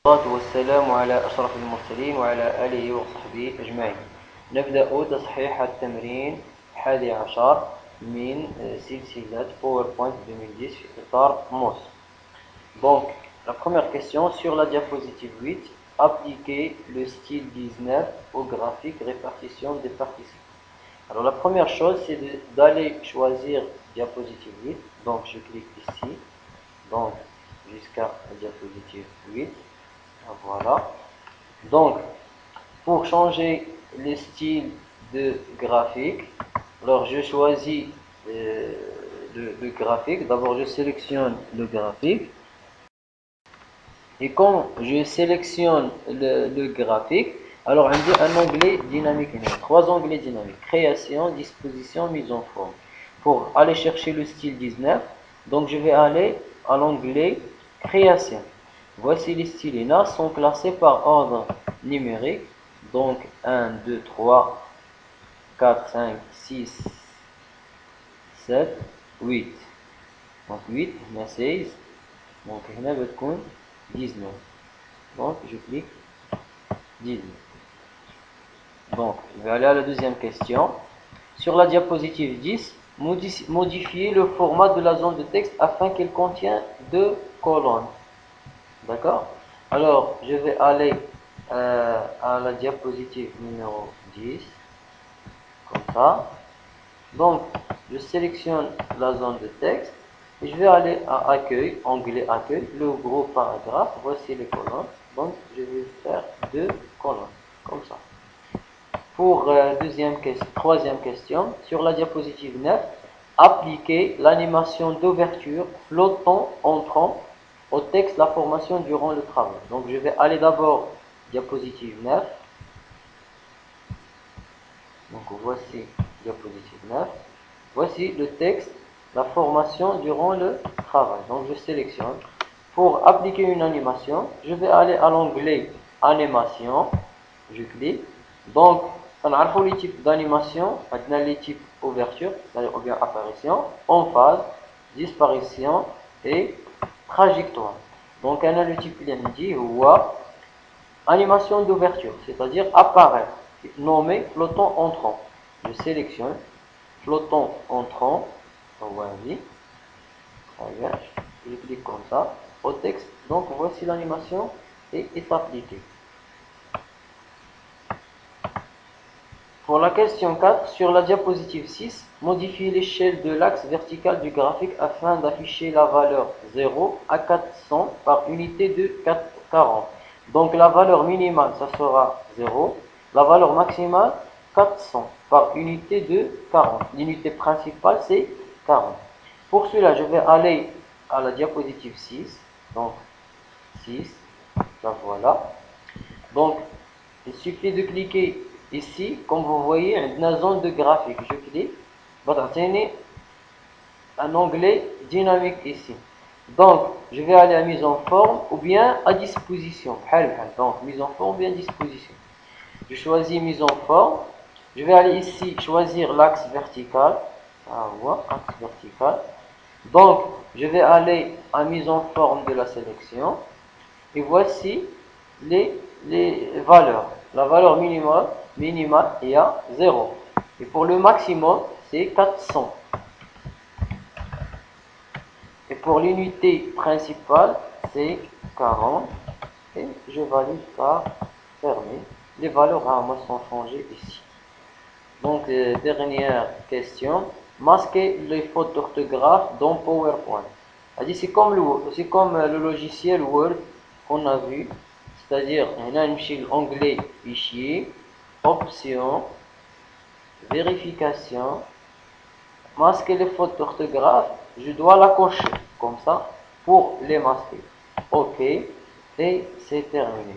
والصلاة والسلام على أشرف المرسلين وعلى آله وصحبه أجمعين. نبدأ تصحيح التمرين 11 من سلسلة PowerPoint 2010 في إطار MOS. Donc, la première question sur la diapositive 8, appliquer le style 19 au graphique répartition des participes. Alors, la première chose, c'est d'aller choisir diapositive 8. Donc, je clique ici, donc jusqu'à la diapositive 8. Voilà. Donc, pour changer le style de graphique, alors je choisis le graphique. D'abord, je sélectionne le graphique. Et quand je sélectionne le graphique, alors on dit un onglet dynamique. Il y a 3 onglets dynamiques: création, disposition, mise en forme. Pour aller chercher le style 19, donc je vais aller à l'onglet création. Voici les styles là, sont classés par ordre numérique. Donc 1, 2, 3, 4, 5, 6, 7, 8. Donc 8, on a 16. Donc هنا بتكون 19. Donc je clique 19. Donc je vais aller à la deuxième question. Sur la diapositive 10, modifier le format de la zone de texte afin qu'elle contienne 2 colonnes. D'accord? Alors, je vais aller à la diapositive numéro 10, comme ça. Donc, je sélectionne la zone de texte et je vais aller à Accueil, onglet Accueil, le gros paragraphe. Voici les colonnes. Donc, je vais faire 2 colonnes, comme ça. Pour troisième question, sur la diapositive 9, appliquer l'animation d'ouverture flottant entrant au texte la formation durant le travail. Donc je vais aller d'abord diapositive 9. Donc voici diapositive 9. Voici le texte, la formation durant le travail. Donc je sélectionne. Pour appliquer une animation, je vais aller à l'onglet animation. Je clique. Donc on a les types d'animation, maintenant les types ouverture, ou bien apparition, en phase, disparition et trajectoire. Donc on a le type qui ou animation d'ouverture, c'est-à-dire apparaître, nommé flottant entrant. Je sélectionne flottant entrant, voici, je clique comme ça au texte. Donc voici l'animation et est appliquée. Pour la question 4, sur la diapositive 6, modifier l'échelle de l'axe vertical du graphique afin d'afficher la valeur 0 à 400 par unité de 40. Donc la valeur minimale, ça sera 0. La valeur maximale, 400 par unité de 40. L'unité principale, c'est 40. Pour cela, je vais aller à la diapositive 6. Donc 6, la voilà. Donc, il suffit de cliquer ici, comme vous voyez, une zone de graphique. Je clique, un onglet dynamique ici. Donc, je vais aller à mise en forme ou bien à disposition. Donc, mise en forme ou bien disposition. Je choisis mise en forme. Je vais aller ici choisir l'axe vertical. Axe vertical. Donc, je vais aller à mise en forme de la sélection. Et voici les valeurs. La valeur minimale, il y a 0. Et pour le maximum, c'est 400. Et pour l'unité principale, c'est 40. Et je valide par fermer. Les valeurs à moi sont changées ici. Donc, dernière question. Masquer les fautes d'orthographe dans PowerPoint. C'est comme le logiciel Word qu'on a vu. C'est-à-dire, on a l'onglet fichier, options, vérification, masquer les fautes d'orthographe. Je dois la cocher comme ça pour les masquer. OK, et c'est terminé.